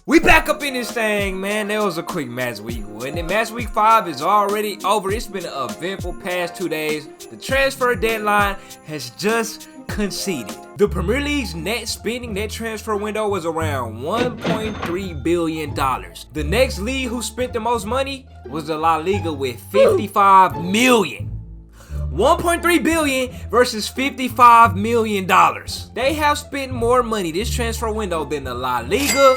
We back up in this thing, man. That was a quick match week, wasn't it? Match week 5 is already over. It's been an eventful past 2 days. The transfer deadline has just conceded. The Premier League's net transfer window was around $1.3 billion. The next league who spent the most money was the La Liga with $55 million. 1.3 billion versus $55 million. They have spent more money this transfer window than the La Liga,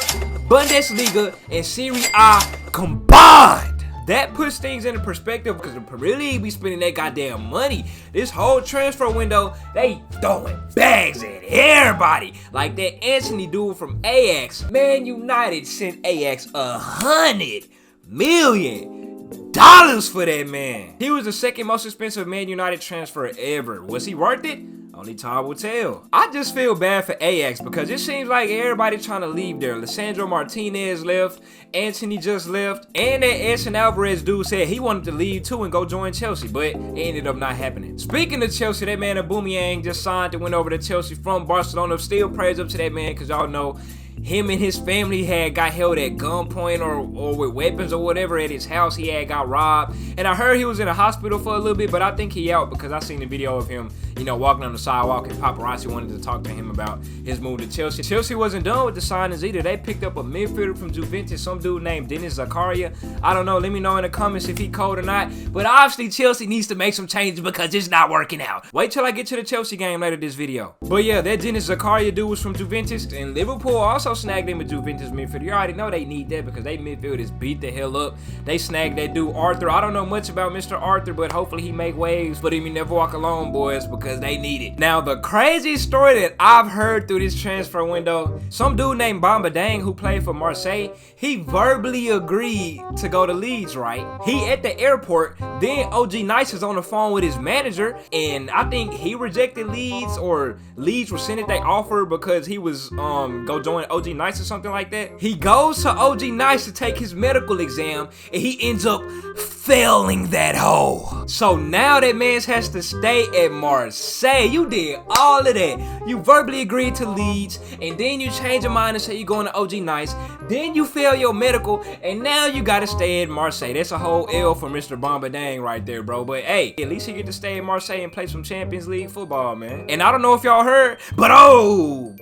Bundesliga, and Serie A combined. That puts things into perspective because the Premier League be spending that goddamn money. This whole transfer window, they throwing bags at everybody. Like that Anthony dude from Ajax. Man United sent Ajax $100 million for that man. He was the second most expensive Man United transfer ever. Was he worth it? Only time will tell. I just feel bad for Ajax because it seems like everybody trying to leave there. Lisandro Martinez left, Anthony just left, and that Edson Alvarez dude said he wanted to leave too and go join Chelsea, but it ended up not happening. Speaking of Chelsea, that man Aubameyang just signed and went over to Chelsea from Barcelona. Still praise up to that man because y'all know him and his family got held at gunpoint or with weapons or whatever at his house. He got robbed. And I heard he was in a hospital for a little bit, but I think he out because I seen the video of him, walking on the sidewalk and paparazzi wanted to talk to him about his move to Chelsea. Chelsea wasn't done with the signings either. They picked up a midfielder from Juventus, some dude named Denis Zakaria. I don't know. Let me know in the comments if he cold or not. But obviously Chelsea needs to make some changes because it's not working out. Wait till I get to the Chelsea game later this video. But yeah, that Denis Zakaria dude was from Juventus, and Liverpool also snagged him a Juventus midfielder. You already know they need that because they midfielders beat the hell up. They snagged that dude Arthur. I don't know much about Mr. Arthur, but hopefully he make waves for them. You never walk alone, boys, because they need it. Now, the craziest story that I've heard through this transfer window, some dude named Bamba Dang who played for Marseille, he verbally agreed to go to Leeds, right? He at the airport, then OG Nice is on the phone with his manager, and I think he rejected Leeds, or Leeds rescinded their offer because he was go join OG Nice or something like that. He goes to OG Nice to take his medical exam, and he ends up failing that hole. So now that man has to stay at Marseille. You did all of that. You verbally agreed to Leeds, and then you change your mind and say you're going to OG Nice. Then you fail your medical, and now you gotta stay at Marseille. That's a whole L for Mr. Bamba Dang right there, bro. But hey, at least he get to stay in Marseille and play some Champions League football, man. And I don't know if y'all heard, but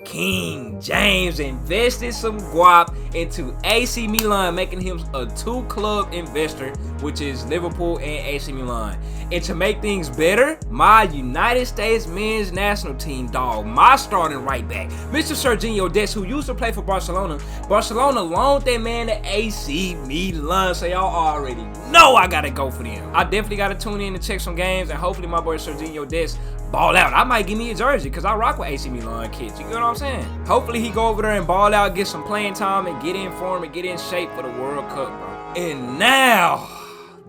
King James invested some guap into AC Milan, making him a 2-club investor, which is Liverpool and AC Milan. And to make things better, my United States men's national team, dog, my starting right back, Mr. Serginho Dest, who used to play for Barcelona loaned that man to AC Milan, so y'all already know I gotta go for them. I definitely gotta tune in and check some games, and hopefully my boy Serginho Dest ball out. I might give me a jersey because I rock with AC Milan kids. You get what I'm saying? Hopefully he go over there and ball out, get some playing time, and get in form and get in shape for the World Cup, bro. And now,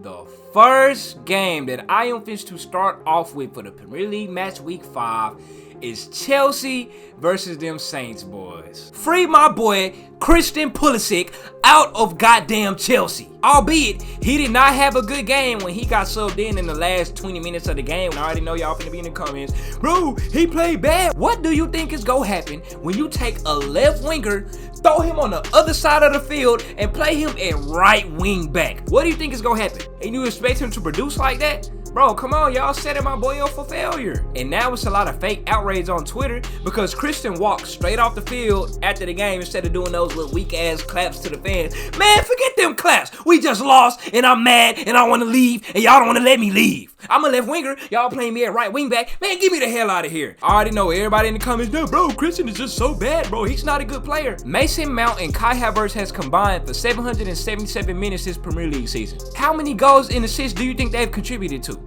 the first game that I am fixed to start off with for the Premier League match week 5 is Chelsea versus them Saints, boys. Free my boy Christian Pulisic out of goddamn Chelsea. Albeit, he did not have a good game when he got subbed in the last 20 minutes of the game. I already know y'all finna be in the comments. Bro, he played bad. What do you think is gonna happen when you take a left winger, throw him on the other side of the field, and play him at right wing back? What do you think is gonna happen? And you expect him to produce like that? Bro, come on, y'all setting my boy up for failure. And now it's a lot of fake outrage on Twitter because Christian walked straight off the field after the game instead of doing those little weak ass claps to the fans. Man, forget them claps. We just lost and I'm mad and I want to leave and y'all don't want to let me leave. I'm a left winger. Y'all playing me at right wing back. Man, get me the hell out of here. I already know everybody in the comments, no, bro, Christian is just so bad, bro. He's not a good player. Mason Mount and Kai Havertz has combined for 777 minutes this Premier League season. How many goals and assists do you think they've contributed to?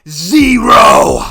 0.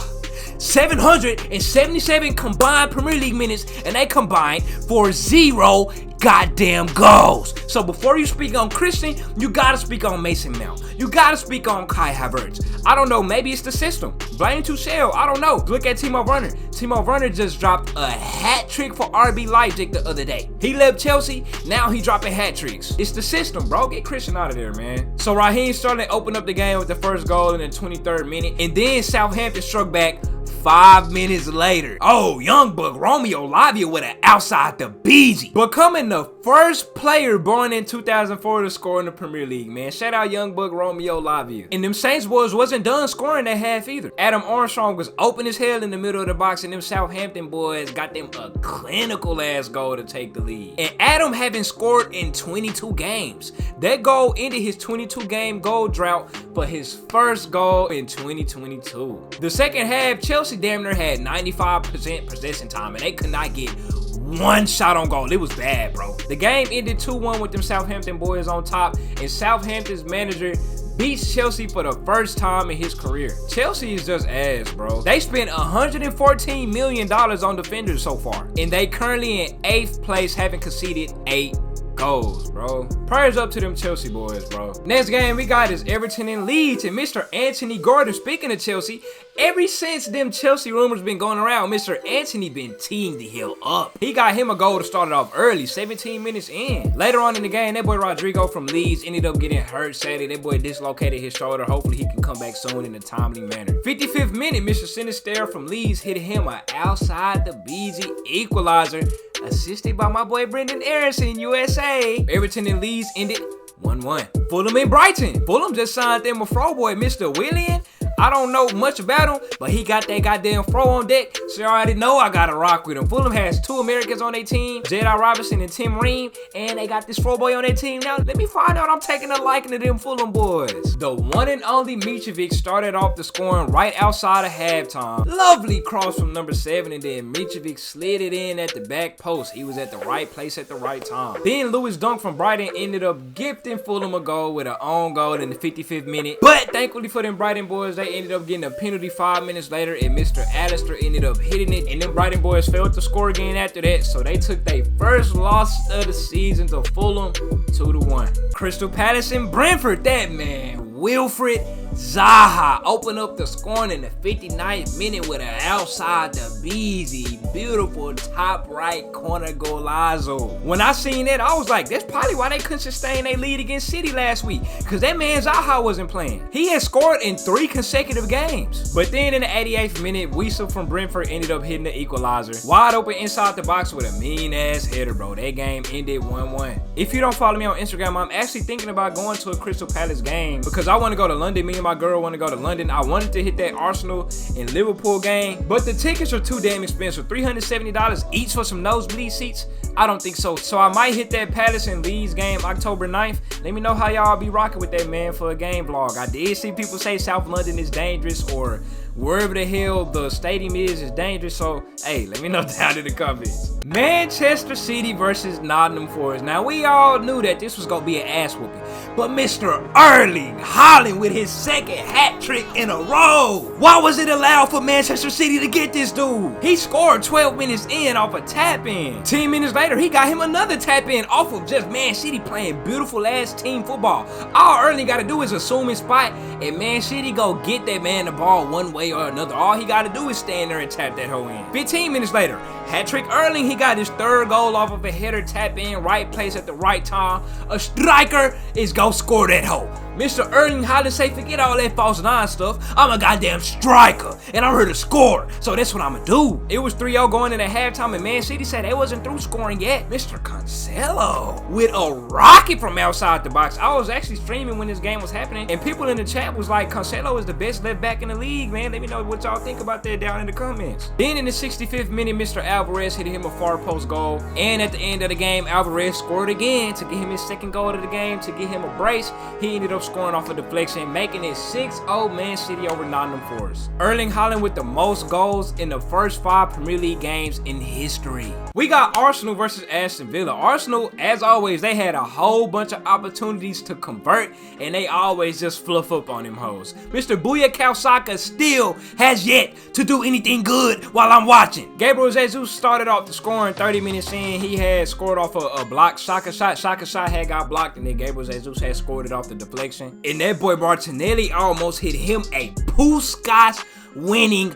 777 combined Premier League minutes, and they combined for 0 goddamn goals. So before you speak on Christian, you gotta speak on Mason Mount. You gotta speak on Kai Havertz. I don't know, maybe it's the system. Blame Tuchel, I don't know. Look at Timo Werner. Timo Werner just dropped a hat trick for RB Leipzig the other day. He left Chelsea, now he dropping hat tricks. It's the system, bro. Get Christian out of there, man. So Raheem Sterling opened up the game with the first goal in the 23rd minute, and then Southampton struck back 5 minutes later, oh, young buck Romeo Lavia with an outside the BG, becoming the first player born in 2004 to score in the Premier League, man. Shout out young buck Romeo Lavia. And them Saints boys wasn't done scoring that half either. Adam Armstrong was open as hell in the middle of the box, and them Southampton boys got them a clinical ass goal to take the lead. And Adam having scored in 22 games. That goal ended his 22-game goal drought for his first goal in 2022. The second half, Chelsea damn near had 95% possession time, and they could not get one shot on goal. It was bad, bro. The game ended 2-1 with them Southampton boys on top, and Southampton's manager beats Chelsea for the first time in his career. Chelsea is just ass, bro. They spent $114 million on defenders so far, and they currently in 8th place, having conceded 8 goals, bro. Prayers up to them Chelsea boys, bro. Next game we got is Everton and Leeds, and Mr. Anthony Gordon. Speaking of Chelsea, ever since them Chelsea rumors been going around, Mr. Anthony been teeing the hill up. He got him a goal to start it off early, 17 minutes in. Later on in the game, that boy Rodrigo from Leeds ended up getting hurt sadly. That boy dislocated his shoulder. Hopefully he can come back soon in a timely manner. 55th minute, Mr. Sinister from Leeds hit him an outside the BG equalizer, assisted by my boy Brendan Aronson, USA. Everton and Leeds ended 1-1. Fulham and Brighton. Fulham just signed them a fro boy, Mr. Willian. I don't know much about him, but he got that goddamn fro on deck, so you already know I gotta rock with him. Fulham has 2 Americans on their team, Jedi Robinson and Tim Ream, and they got this fro boy on their team now. Let me find out I'm taking a liking to them Fulham boys. The one and only Mitrovic started off the scoring right outside of halftime. Lovely cross from number 7, and then Mitrovic slid it in at the back post. He was at the right place at the right time. Then Lewis Dunk from Brighton ended up gifting Fulham a goal with an own goal in the 55th minute. But thankfully for them Brighton boys, they ended up getting a penalty 5 minutes later, and Mr. Alistair ended up hitting it, and them Brighton boys failed to score again after that, so they took their first loss of the season to Fulham 2-1. Crystal Palace and Brentford, that man Wilfred Zaha opened up the scoring in the 59th minute with an outside the BZ, beautiful top right corner golazo. When I seen that, I was like, that's probably why they couldn't sustain their lead against City last week, because that man Zaha wasn't playing. He had scored in 3 consecutive games. But then in the 88th minute, Wiesel from Brentford ended up hitting the equalizer, wide open inside the box with a mean ass header, bro. That game ended 1-1. If you don't follow me on Instagram, I'm actually thinking about going to a Crystal Palace game, because I want to go to London. Me and my girl want to go to London. I wanted to hit that Arsenal and Liverpool game, but the tickets are too damn expensive. $370 each for some nosebleed seats? I don't think so. So I might hit that Palace and Leeds game October 9th. Let me know how y'all be rocking with that, man, for a game vlog. I did see people say South London is dangerous, or wherever the hell the stadium is dangerous. So, hey, let me know down in the comments. Manchester City versus Nottingham Forest. Now, we all knew that this was going to be an ass whooping, but Mr. Erling Haaland with his second hat trick in a row. Why was it allowed for Manchester City to get this dude? He scored 12 minutes in off a tap in. 10 minutes later, he got him another tap in off of just Man City playing beautiful ass team football. All Erling got to do is assume his spot, and Man City go get that man the ball one way or another. All he got to do is stand there and tap that hoe in. 15 minutes later, hat trick Erling. He got his 3rd goal off of a header tap in, right place at the right time. A striker is gonna score that hoe. Mr. Erling Haaland say, forget all that false 9 stuff. I'm a goddamn striker, and I'm here to score. So that's what I'm gonna do. It was 3-0 going into halftime, and Man City said they wasn't through scoring yet. Mr. Cancelo with a rocket from outside the box. I was actually streaming when this game was happening, and people in the chat was like, Cancelo is the best left back in the league, man. Let me know what y'all think about that down in the comments. Then in the 65th minute, Mr. Alvarez hit him a far post goal, and at the end of the game, Alvarez scored again to get him his 2nd goal of the game, to get him a brace. He ended up scoring off a deflection, making it 6-0 Man City over Nottingham Forest. Erling Haaland with the most goals in the first 5 Premier League games in history. We got Arsenal versus Aston Villa. Arsenal, as always, they had a whole bunch of opportunities to convert, and they always just fluff up on them hoes. Mr. Booyah Saka still has yet to do anything good while I'm watching. Gabriel Jesus started off the scoring 30 minutes in. He had scored off a blocked Saka shot. Saka shot had got blocked, and then Gabriel Jesus had scored it off the deflection. And that boy Martinelli almost hit him a Puskas winning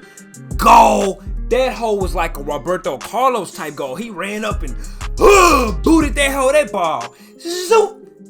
goal. That hoe was like a Roberto Carlos type goal. He ran up and booted that hoe, that ball.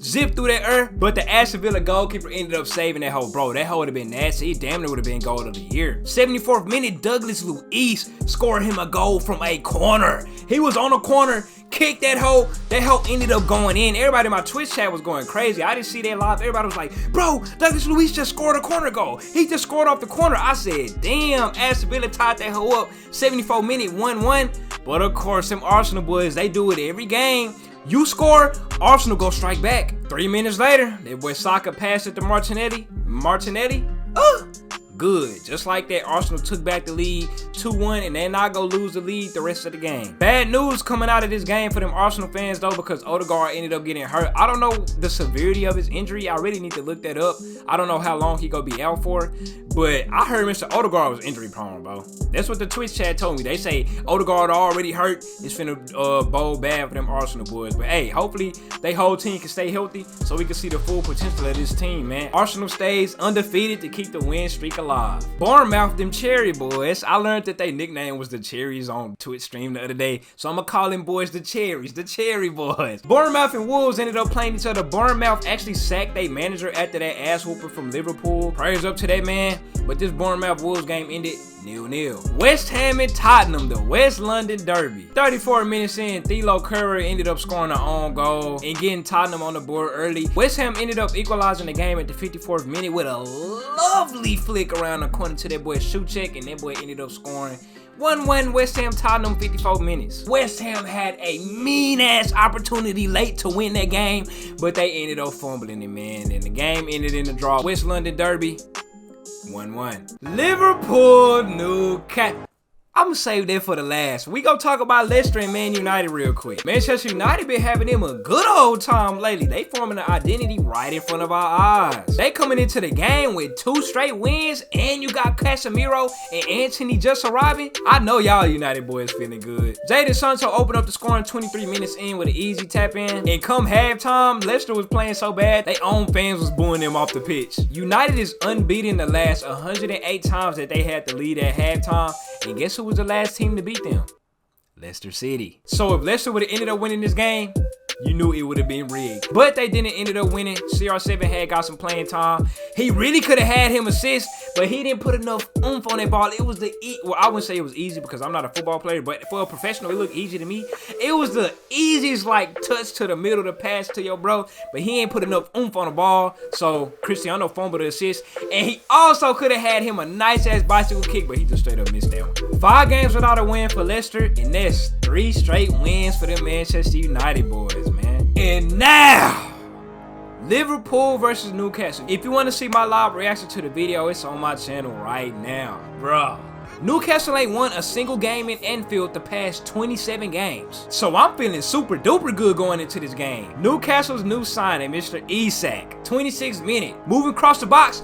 Zip through that earth, but the Aston Villa goalkeeper ended up saving that hole. Bro, that hole would have been nasty. He damn near would have been goal of the year. 74th minute, Douglas Luiz scored him a goal from a corner. He was on a corner, kicked that hole. That hole ended up going in. Everybody in my Twitch chat was going crazy. I didn't see that live. Everybody was like, bro, Douglas Luiz just scored a corner goal. He just scored off the corner. I said, damn, Aston Villa tied that hole up. 74 minute, 1-1. But of course, them Arsenal boys, they do it every game. You score, Arsenal go strike back. 3 minutes later, that boy Saka passed it to Martinelli. Good. Just like that, Arsenal took back the lead 2-1, and they're not going to lose the lead the rest of the game. Bad news coming out of this game for them Arsenal fans, though, because Odegaard ended up getting hurt. I don't know the severity of his injury. I really need to look that up. I don't know how long he going to be out for, but I heard Mr. Odegaard was injury prone, bro. That's what the Twitch chat told me. They say Odegaard already hurt. It's finna bowl bad for them Arsenal boys. But hey, hopefully they whole team can stay healthy so we can see the full potential of this team, man. Arsenal stays undefeated to keep the win streak alive. Bournemouth, them Cherry boys. I learned that their nickname was the Cherries on Twitch stream the other day, so I'm gonna call them boys the Cherries, the Cherry boys. Bournemouth and Wolves ended up playing each other. Bournemouth actually sacked their manager after that ass whooping from Liverpool. Prayers up to that man. But this Bournemouth Wolves game ended 0-0. West Ham and Tottenham, the West London Derby. 34 minutes in, Thilo Curry ended up scoring an own goal and getting Tottenham on the board early. West Ham ended up equalizing the game at the 54th minute with a lovely flick around the corner to that boy Soucek, and that boy ended up scoring. 1-1 West Ham Tottenham, 54 minutes. West Ham had a mean-ass opportunity late to win that game, but they ended up fumbling it, man. And the game ended in a draw. West London Derby, 1-1. Liverpool, Newcastle. I'm gonna save that for the last. We gonna talk about Leicester and Man United real quick. Manchester United been having them a good old time lately. They forming an identity right in front of our eyes. They coming into the game with 2 straight wins, and you got Casemiro and Anthony just arriving. I know y'all United boys feeling good. Jadon Sancho opened up the scoring 23 minutes in with an easy tap in. And come halftime, Leicester was playing so bad, their own fans was booing them off the pitch. United is unbeaten the last 108 times that they had the lead at halftime. And guess who was the last team to beat them? Leicester City. So if Leicester would have ended up winning this game, you knew it would have been rigged. But they didn't end up winning. CR7 had got some playing time. He really could have had him assist, but he didn't put enough oomph on that ball. It was well, I wouldn't say it was easy because I'm not a football player, but for a professional, it looked easy to me. It was the easiest like touch to the middle to pass to your bro, but he ain't put enough oomph on the ball. So Cristiano fumbled the assist, and he also could have had him a nice ass bicycle kick, but he just straight up missed that one. 5 games without a win for Leicester, and that's 3 straight wins for the Manchester United boys, man. And now, Liverpool versus Newcastle. If you want to see my live reaction to the video, it's on my channel right now, bro. Newcastle ain't won a single game in Anfield the past 27 games. So I'm feeling super duper good going into this game. Newcastle's new signing, Mr. Isak. 26 minute. Moving across the box.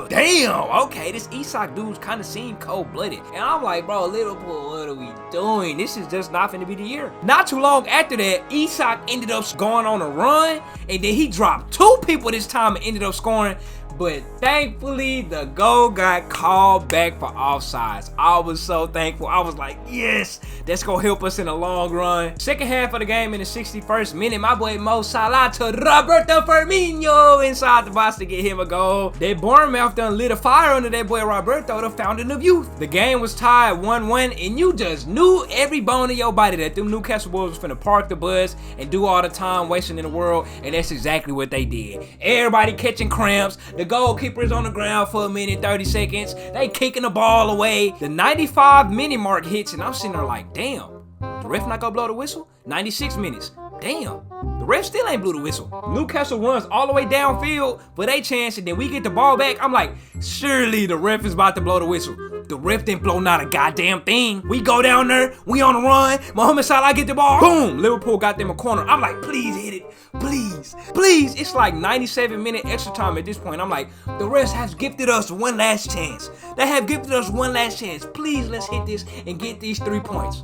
Damn, okay, this Isak dude's kind of seemed cold-blooded. And I'm like, bro, Liverpool, what are we doing? This is just not finna be the year. Not too long after that, Isak ended up going on a run, and then he dropped 2 people this time and ended up scoring. But thankfully, the goal got called back for offsides. I was so thankful. I was like, yes, that's going to help us in the long run. Second half of the game in the 61st minute, my boy Mo Salah to Roberto Firmino inside the box to get him a goal. That Bournemouth done lit a fire under that boy Roberto, the fountain of youth. The game was tied 1-1, and you just knew every bone in your body that them Newcastle boys was finna park the bus and do all the time wasting in the world, and that's exactly what they did. Everybody catching cramps. The goalkeeper is on the ground for a minute, 30 seconds. They kicking the ball away. The 95 minute mark hits, and I'm sitting there like, damn, the ref not gonna blow the whistle? 96 minutes. Damn, the ref still ain't blew the whistle. Newcastle runs all the way downfield for their chance, and then we get the ball back. I'm like, surely the ref is about to blow the whistle. The ref didn't blow not a goddamn thing. We go down there, we on the run. Mohamed Salah get the ball. Boom, Liverpool got them a corner. I'm like, please hit it. Please, please. It's like 97 minute extra time at this point. I'm like, the refs has gifted us one last chance. They have gifted us one last chance. Please, let's hit this and get these 3 points.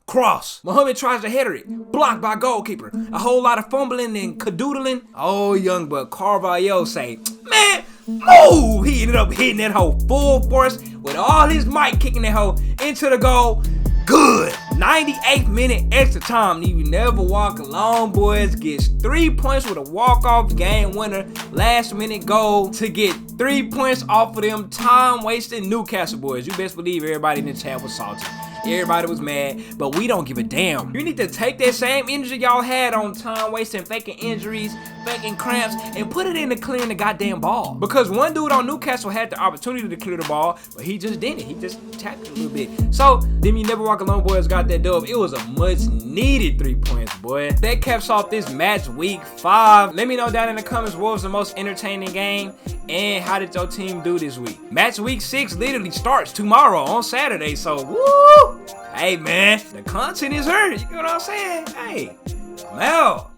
Cross. Mohamed tries to header it. Blocked by goalkeeper. A whole lot of fumbling and cadoodling. Oh, young buck Carvalho say, man, move. He ended up hitting that hole full force with all his might, kicking that hole into the goal. Good. 98th minute extra time. You never walk alone, boys. Gets 3 points with a walk-off game winner. Last minute goal to get 3 points off of them time-wasting Newcastle boys. You best believe everybody in the chat was salty. Everybody was mad, but we don't give a damn. You need to take that same energy y'all had on time wasting, faking injuries, faking cramps, and put it into clearing the goddamn ball. Because one dude on Newcastle had the opportunity to clear the ball, but he just didn't. He just tapped it a little bit. So, them You Never Walk Alone boys got that dub. It was a much needed 3 points, boy. That caps off this match week 5. Let me know down in the comments what was the most entertaining game and how did your team do this week. Match week 6 literally starts tomorrow on Saturday, so woo! Hey man, the content is here. You know what I'm saying? Hey, I'm out.